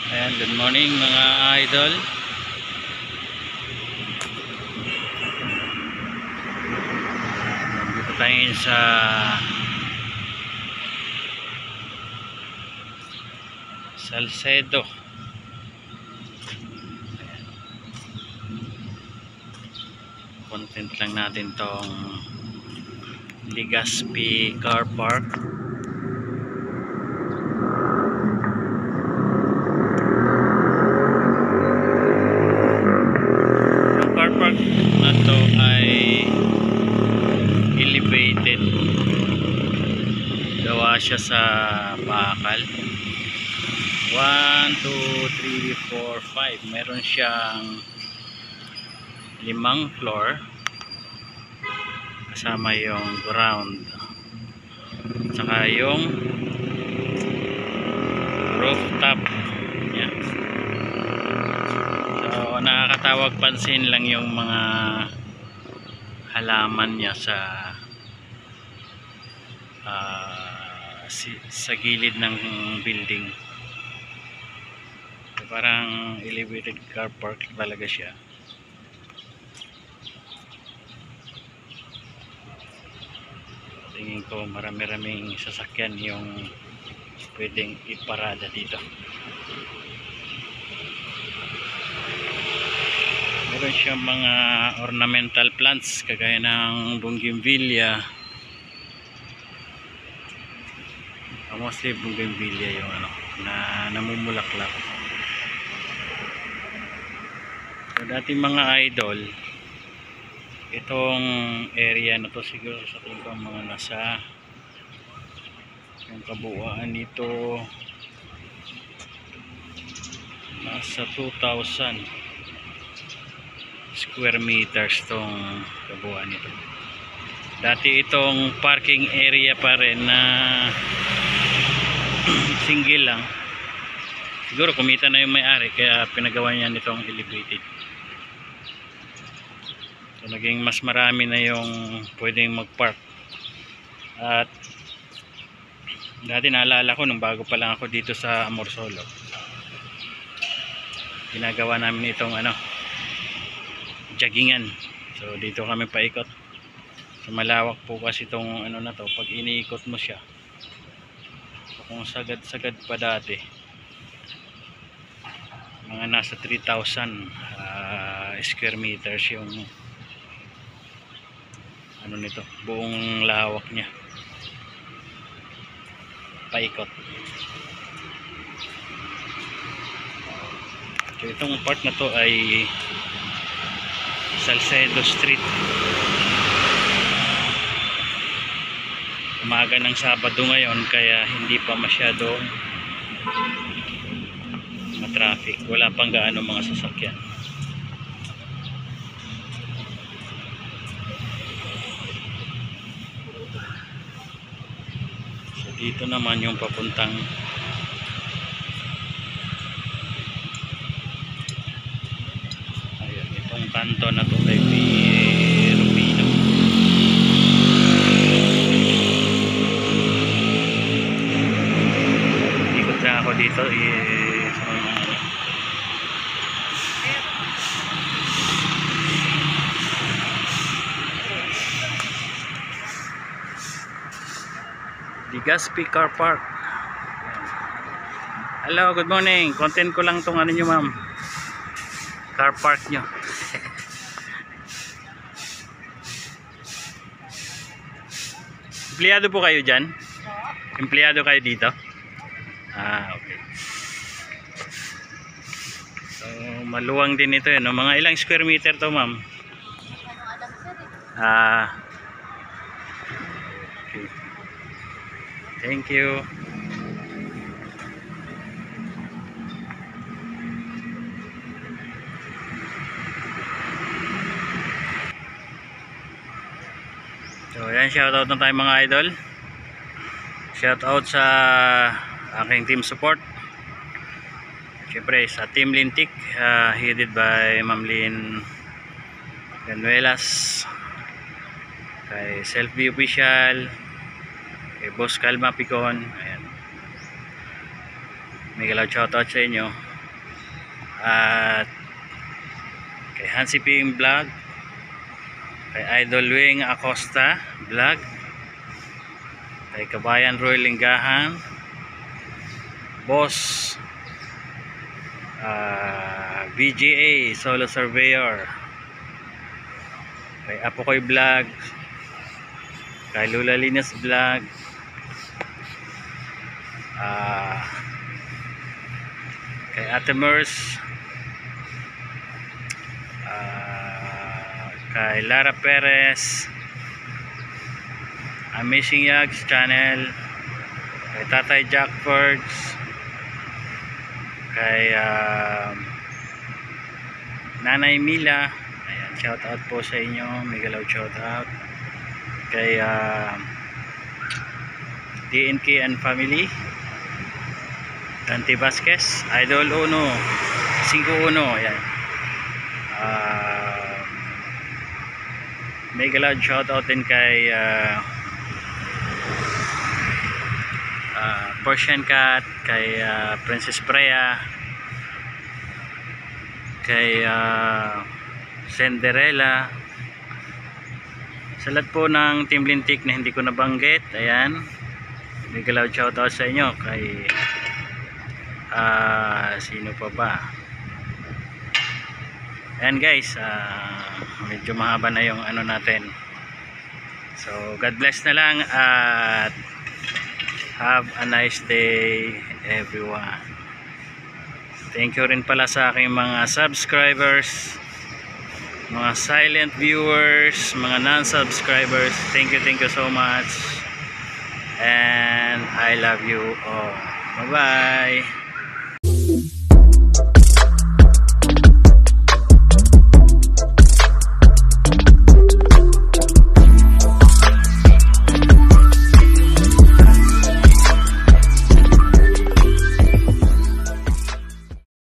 Ayan, good morning mga idol. Dito tayo sa Salcedo. Content lang natin tong Legazpi Car Park. Na to ay elevated, gawa siya sa bakal. 1, 2, 3, 4, 5. Meron siyang 5 floor kasama yung ground saka yung rooftop. Yan. So nakakatawag pansin lang yung mga halaman niya sa gilid ng building. So, parang elevated car park talaga siya. Tingin ko marami-raming sasakyan yung pwedeng iparada dito. Meron siyang mga ornamental plants kagaya ng bougainvillea. Mostly bougainvillea yung na namumulaklak. So dati mga idol, itong area na to siguro sa tingin ko mga nasa yung kabuuan nito nasa 2,000 square meters tong kabuuan nito. Dati itong parking area pa rin na single lang. Siguro kumita na yung may-ari kaya pinagawa niya nitong elevated. So naging mas marami na yung pwedeng mag-park. At dati naalala ko nung bago pa lang ako dito sa Amorsolo, ginagawa namin itong joggingan. So dito kami paikot. So malawak po kasi itong na to. Pag iniikot mo siya, so, kung sagad-sagad pa dati, mga nasa 3,000 square meters yung nito, buong lawak niya paikot. So itong part na to ay Salcedo Street. Umaga ng Sabado ngayon kaya hindi pa masyadong matraffic, wala pang gaano mga sasakyan. So dito naman yung papuntang ayun, itong kanto na to kay Rubino. Ikot na ako dito Legazpi Car Park. Hello, good morning. Content ko lang tong nyo ma'am, car park nyo. Empleyado po kayo dyan? Empleyado kayo dito? Ah, okay. So, maluwang din ito no? Mga ilang square meter to, ma'am? Ah, okay. Thank you. So, yan, shoutout na tayo mga idol. Shoutout sa aking team support. Siyempre sa Team Lintik, headed by Ma'am Lynn Ganuelas, kay Selfie Official, kay Boss Calma Picon. Ayan. May galaw shoutout sa inyo. At kay Hansi Ping Vlog, kay Idol Wing Acosta Vlog, kay Kabayan Roy Linggahan, Boss VGA Solo Surveyor, kay Apokoy Vlog, kay Lula Linas Vlog, kay Ate Mers, kay Lara Perez, Amazing Yags Channel, kay Tatay Jackfords, kay Nanay Mila. Ayan, shout out po sa inyo. May galaw shout out kay DNK and family, Dante Vasquez, Idol Uno 5-1. Ayan. May galaw shout out din kay Persian Cat, kay Princess Freya, kay Cinderella, sa lahat po ng Team Lintik na hindi ko nabanggit. Ayan, may galaw shoutout sa inyo. Kay sino pa ba? Ayan guys, medyo mahaba na yung ano natin. So God bless na lang at have a nice day everyone. Thank you rin pala sa aking mga subscribers, mga silent viewers, mga non-subscribers. Thank you so much. And I love you all. Bye bye.